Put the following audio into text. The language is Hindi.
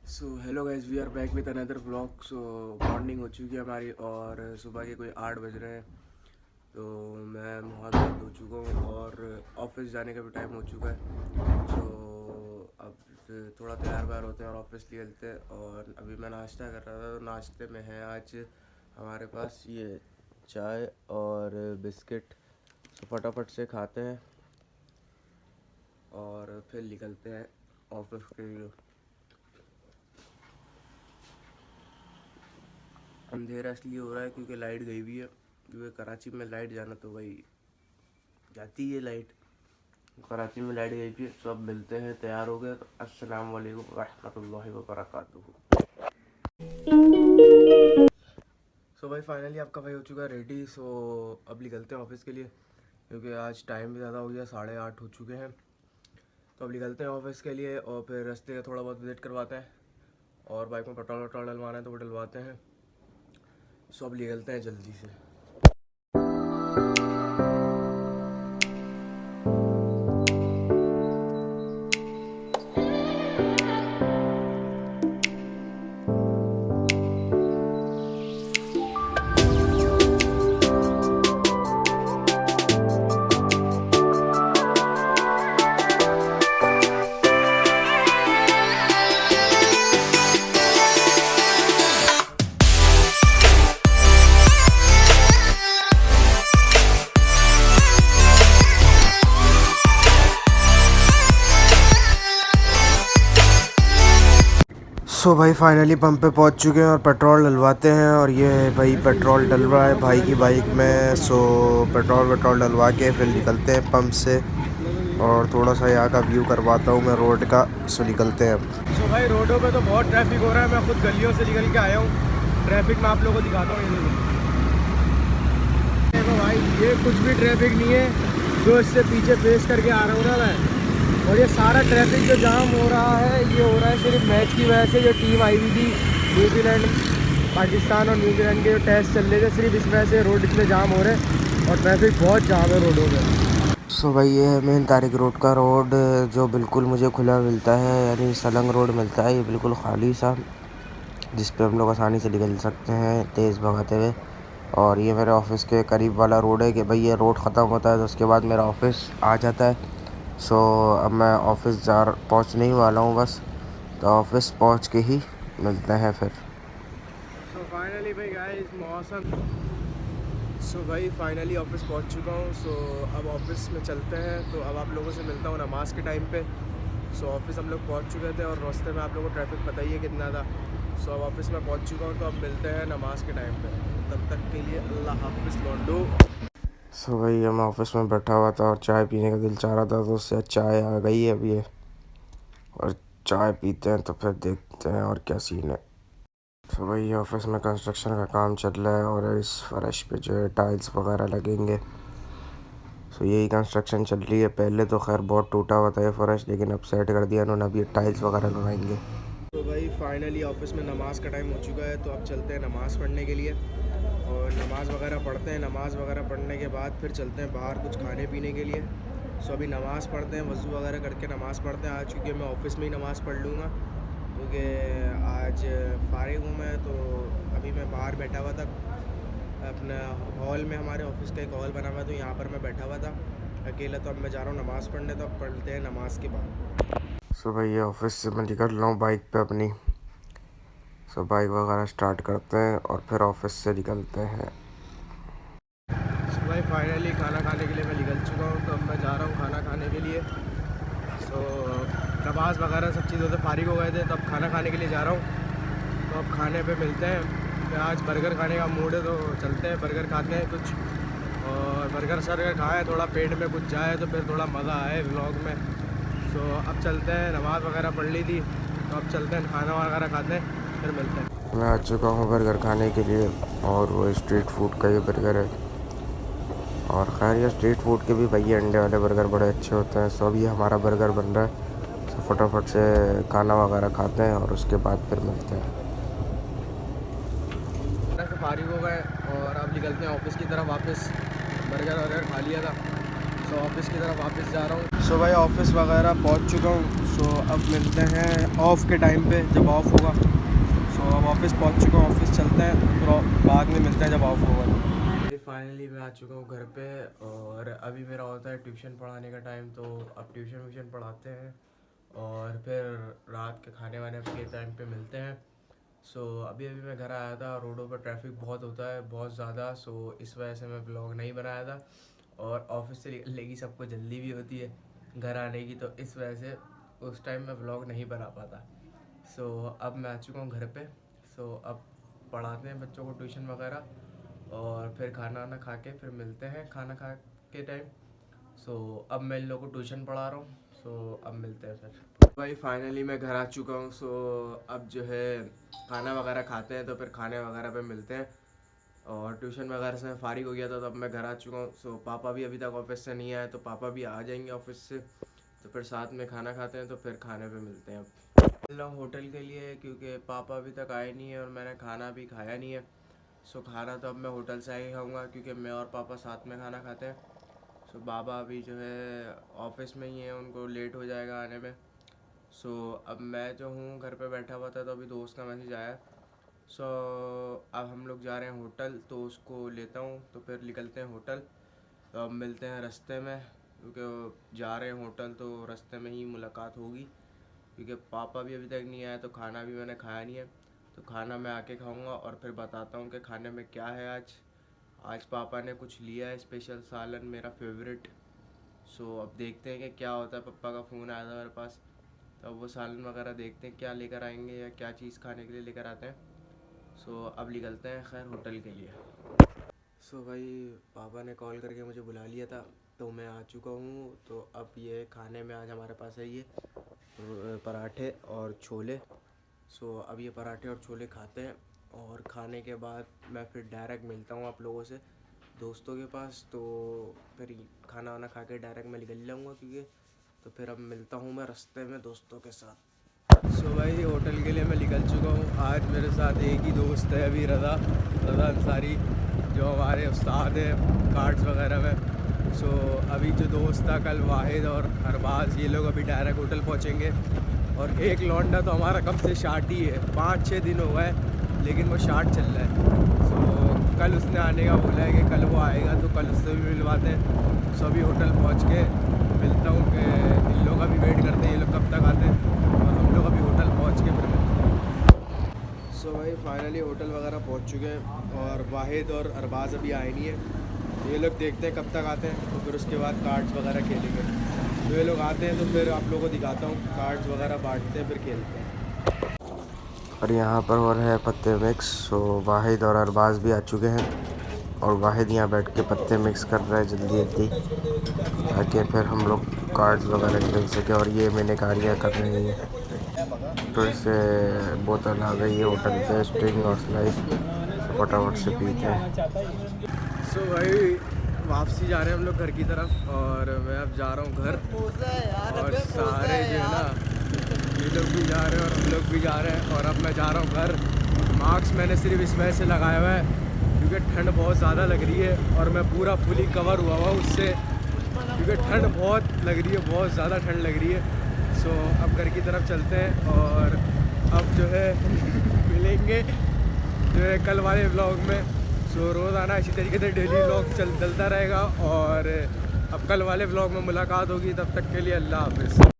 So hello guys, we are back with another vlog. So morning हो चुकी है हमारी और सुबह के कोई 8 बज रहे हैं। तो मैं मुँह हाथ धो चुका हूँ और ऑफिस जाने का भी टाइम हो चुका है। सो अब थोड़ा तैयार व्यार होते हैं और ऑफिस निकलते हैं। और अभी मैं नाश्ता कर रहा था, तो नाश्ते में है आज हमारे पास ये चाय और बिस्किट। तो फटाफट से खाते हैं और फिर निकलते हैं ऑफिस के लिए। अंधेरा इसलिए हो रहा है क्योंकि लाइट गई हुई है, क्योंकि कराची में लाइट जाना तो भाई जाती है लाइट। कराची में लाइट गई हुई है। तो अब मिलते हैं, तैयार हो गए तो अस्सलाम वालेकुम रहमतुल्लाहि व बरकातुहू। सो भाई फाइनली आपका भाई हो चुका है रेडी। सो अब निकलते हैं ऑफिस के लिए, क्योंकि आज टाइम भी ज़्यादा हो गया, 8:30 हो चुके हैं। तो अब निकलते हैं ऑफिस के लिए और फिर रास्ते का थोड़ा बहुत विजिट करवाते हैं और बाइक में पेट्रोल वट्रोल डलवाना है तो वो डलवाते हैं। सो अब निकलते हैं जल्दी से। सो भाई फाइनली पंप पे पहुंच चुके हैं और पेट्रोल डलवाते हैं। और ये भाई पेट्रोल डल रहा है भाई की बाइक में। सो पेट्रोल डलवा के फिर निकलते हैं पंप से और थोड़ा सा यहाँ का व्यू करवाता हूँ मैं रोड का। सो निकलते हैं अब। सो भाई रोडों पे तो बहुत ट्रैफिक हो रहा है। मैं खुद गलियों से निकल के आया हूँ। ट्रैफिक मैं आप लोगों को दिखाता हूँ। ये देखो भाई, ये कुछ भी ट्रैफिक नहीं है जो इससे पीछे फेस करके आ रहा हूँ ना मैं। और ये सारा ट्रैफिक जो जाम हो रहा है, ये हो रहा है सिर्फ मैच की वजह से। जो टीम आई हुई थी न्यूजीलैंड, पाकिस्तान और न्यूजीलैंड के जो टेस्ट चल रहे थे, सिर्फ इस वजह से रोड इतने जाम हो रहे हैं और ट्रैफिक बहुत जाम है रोडों में। सो भाई ये है मेन तारिक रोड का रोड, जो बिल्कुल मुझे खुला मिलता है, यानी सलंग रोड मिलता है। ये बिल्कुल खाली सा, जिस पे हम लोग आसानी से निकल सकते हैं तेज़ भगाते हुए। और ये मेरे ऑफिस के करीब वाला रोड है कि भाई ये रोड ख़त्म होता है तो उसके बाद मेरा ऑफिस आ जाता है। सो अब मैं ऑफिस पहुंचने ही वाला हूँ बस। तो ऑफिस पहुंच के ही मिलते हैं फिर। सो फाइनली भाई गाइस मौसम। सो भाई फाइनली ऑफिस पहुंच चुका हूँ। सो अब ऑफिस में चलते हैं। तो अब आप लोगों से मिलता हूँ नमाज के टाइम पे। सो ऑफिस हम लोग पहुंच चुके थे और रास्ते में आप लोगों को ट्रैफिक पता ही है कितना था। सो अब ऑफिस में पहुंच चुका हूँ। तो अब मिलते हैं नमाज के टाइम पे। तब तक के लिए अल्लाह हाफिज़ लौंडो। सो भाई मैं ऑफिस में बैठा हुआ था और चाय पीने का दिल चाह रहा था, तो उससे चाय आ गई है अभी। और चाय पीते हैं तो फिर देखते हैं और क्या सीन है। तो भाई ऑफिस में कंस्ट्रक्शन का काम चल रहा है और इस फर्श पे जो है टाइल्स वगैरह लगेंगे। तो यही कंस्ट्रक्शन चल रही है। पहले तो खैर बहुत टूटा हुआ था ये फर्श, लेकिन अब सेट कर दिया उन्होंने। अभी टाइल्स वगैरह लगाएंगे। तो भाई फाइनली ऑफिस में नमाज़ का टाइम हो चुका है। तो अब चलते हैं नमाज़ पढ़ने के लिए और नमाज़ वगैरह पढ़ते हैं। नमाज़ वगैरह पढ़ने के बाद फिर चलते हैं बाहर कुछ खाने पीने के लिए। सो अभी नमाज़ पढ़ते हैं, वज़ू वगैरह करके नमाज़ पढ़ते हैं। आज चूँकि मैं ऑफ़िस में ही नमाज़ पढ़ लूँगा, क्योंकि आज फ़ारिग हूँ मैं। तो अभी मैं बाहर बैठा हुआ था अपना हॉल में। हमारे ऑफिस का एक हॉल बना हुआ है, तो यहाँ पर मैं बैठा हुआ था अकेला। तो अब मैं जा रहा हूँ नमाज़ पढ़ने। तो अब पढ़ते हैं नमाज़ के बाद। सो भाई ये ऑफिस से मैं निकल रहा हूँ बाइक पे अपनी। सो बाइक वगैरह स्टार्ट करते हैं और फिर ऑफिस से निकलते हैं। सो भाई फाइनली खाना खाने के लिए मैं निकल चुका हूँ। तो अब मैं जा रहा हूँ खाना खाने के लिए। सो नमाज़ वगैरह सब चीज़ों से फारिग हो गए थे, तो अब खाना खाने के लिए जा रहा हूँ। तो अब खाने पे मिलते हैं। आज बर्गर खाने का मूड है तो चलते हैं बर्गर खाते हैं कुछ। और बर्गर शर्गर खाएँ, थोड़ा पेट में कुछ जाए तो फिर थोड़ा मज़ा आए व्लॉग में। सो अब चलते हैं, नमाज़ वगैरह पढ़ ली थी तो अब चलते हैं खाना वगैरह खाते हैं, फिर मिलते हैं। मैं आ चुका हूँ बर्गर खाने के लिए और वो स्ट्रीट फूड का ये बर्गर है। और खैर ये स्ट्रीट फूड के भी भैया अंडे वाले बर्गर बड़े अच्छे होते हैं। सो अभी हमारा बर्गर बन रहा है। सो फटाफट से खाना वगैरह खाते हैं और उसके बाद फिर मिलते हैं। से फारिग हो गए और अब निकलते हैं ऑफिस की तरफ वापस। बर्गर खा लिया था। सो ऑफिस की तरफ वापस जा रहा हूँ। सो भाई ऑफिस वगैरह पहुँच चुका हूँ। सो अब मिलते हैं ऑफ़ के टाइम पे, जब ऑफ़ होगा। सो अब ऑफिस पहुंच चुका हूँ, ऑफिस चलते हैं, फिर बाद में मिलते हैं जब ऑफ होगा। फाइनली मैं आ चुका हूँ घर पे और अभी मेरा होता है ट्यूशन पढ़ाने का टाइम। तो अब ट्यूशन पढ़ाते हैं और फिर रात के खाने वाने के टाइम पे मिलते हैं। सो अभी मैं घर आया था, रोडों पर ट्रैफिक बहुत होता है, बहुत ज़्यादा। सो इस वजह से मैं ब्लॉग नहीं बनाया था और ऑफिस से निकलने की सबको जल्दी भी होती है घर आने की, तो इस वजह से उस टाइम मैं ब्लॉग नहीं बना पाता। सो अब मैं आ चुका हूँ घर पे। सो अब पढ़ाते हैं बच्चों को ट्यूशन वगैरह और फिर खाना वाना खा के फिर मिलते हैं खाना खा के टाइम। सो अब मैं इन लोगों को ट्यूशन पढ़ा रहा हूँ। सो अब मिलते हैं फिर। भाई फाइनली मैं घर आ चुका हूँ। सो अब जो है खाना वगैरह खाते हैं, तो फिर खाने वगैरह पे मिलते हैं। और ट्यूशन वगैरह से मैं फारिग हो गया था, तो अब मैं घर आ चुका हूँ। सो पापा भी अभी तक ऑफिस से नहीं आए, तो पापा भी आ जाएंगे ऑफिस से, तो फिर साथ में खाना खाते हैं, तो फिर खाने पे मिलते हैं। अब चल रहा हूँ होटल के लिए, क्योंकि पापा अभी तक आए नहीं है और मैंने खाना भी खाया नहीं है। सो खाना तो अब मैं होटल से ही खाऊंगा, क्योंकि मैं और पापा साथ में खाना खाते हैं। सो बाबा अभी जो है ऑफिस में ही है, उनको लेट हो जाएगा आने में। सो अब मैं जो हूँ घर पे बैठा हुआ था, तो अभी दोस्त का मैसेज आया। सो अब हम लोग जा रहे हैं होटल, तो उसको लेता हूँ, तो फिर निकलते हैं होटल। तो अब मिलते हैं रास्ते में, क्योंकि जा रहे हैं होटल तो रास्ते में ही मुलाकात होगी। क्योंकि पापा भी अभी तक नहीं आए, तो खाना भी मैंने खाया नहीं है, तो खाना मैं आके खाऊंगा और फिर बताता हूँ कि खाने में क्या है आज पापा ने कुछ लिया है स्पेशल सालन, मेरा फेवरेट। सो अब देखते हैं कि क्या होता है। पापा का फ़ोन आया था मेरे पास, तो अब वो सालन वगैरह देखते हैं क्या लेकर आएंगे या क्या चीज़ खाने के लिए लेकर आते हैं। सो अब निकलते हैं खैर होटल के लिए। सो भाई पापा ने कॉल करके मुझे बुला लिया था, तो मैं आ चुका हूँ। तो अब ये खाने में आज हमारे पास है ये पराठे और छोले। सो अब ये पराठे और छोले खाते हैं और खाने के बाद मैं फिर डायरेक्ट मिलता हूँ आप लोगों से दोस्तों के पास। तो फिर खाना वाना खा के डायरेक्ट मैं निकल जाऊँगा, क्योंकि तो फिर अब मिलता हूँ मैं रास्ते में दोस्तों के साथ। सो भाई होटल के लिए मैं निकल चुका हूँ। आज मेरे साथ एक ही दोस्त है अभी, रज़ा अंसारी, जो हमारे उस्ताद हैं कार्ड्स वगैरह में। सो अभी जो दोस्त था कल, वाहिद और अरबाज, ये लोग अभी डायरेक्ट होटल पहुँचेंगे। और एक लौंडा तो हमारा कब से शार्ट ही है, 5-6 दिन हो गए, लेकिन वो शार्ट चल रहा है। सो कल उसने आने का बोला है कि कल वो आएगा, तो कल उससे भी मिलवाते हैं। सो अभी होटल पहुँच के मिलता हूँ कि इन लोग अभी वेट करते हैं ये लोग कब तक आते हैं, और हम लोग अभी होटल पहुँच के फिर मिलते हैं। सो भाई फाइनली होटल वगैरह पहुँच चुके हैं और वाहिद और अरबाज अभी आए नहीं है। ये लोग देखते हैं कब तक आते हैं, तो फिर उसके बाद कार्ड्स वगैरह खेलेंगे। तो ये लोग आते हैं तो फिर आप लोगों को दिखाता हूँ, कार्ड्स वगैरह बांटते हैं फिर खेलते हैं। और यहाँ पर हो रहा है पत्ते मिक्स। सो वाहिद और अरबाज भी आ चुके हैं और वाहिद यहाँ बैठ के पत्ते मिक्स कर रहा है जल्दी ताकि फिर हम लोग कार्ड्स वगैरह खेल सके। और ये मैंने गाड़ियाँ कर रही हैं, तो इससे बोतल आ गई है होटल पे, स्ट्रिंग और स्लाइस, फटाफट से पीते हैं। सो भाई वापसी जा रहे हैं हम लोग घर की तरफ, और मैं अब जा रहा हूँ घर। और सारे जो है ना, ये लोग भी जा रहे हैं और हम लोग भी जा रहे हैं, और अब मैं जा रहा हूँ घर। मास्क मैंने सिर्फ इस वजह से लगाया हुआ है क्योंकि ठंड बहुत ज़्यादा लग रही है, और मैं पूरा फुली कवर हुआ हुआ उससे, क्योंकि ठंड बहुत लग रही है, बहुत ज़्यादा ठंड लग रही है। सो अब घर की तरफ चलते हैं, और अब जो है मिलेंगे जो है कल वाले व्लॉग में। सो रोज़ाना इसी तरीके से डेली व्लॉग चलता रहेगा, और अब कल वाले व्लॉग में मुलाकात होगी। तब तक के लिए अल्लाह हाफ़िज़।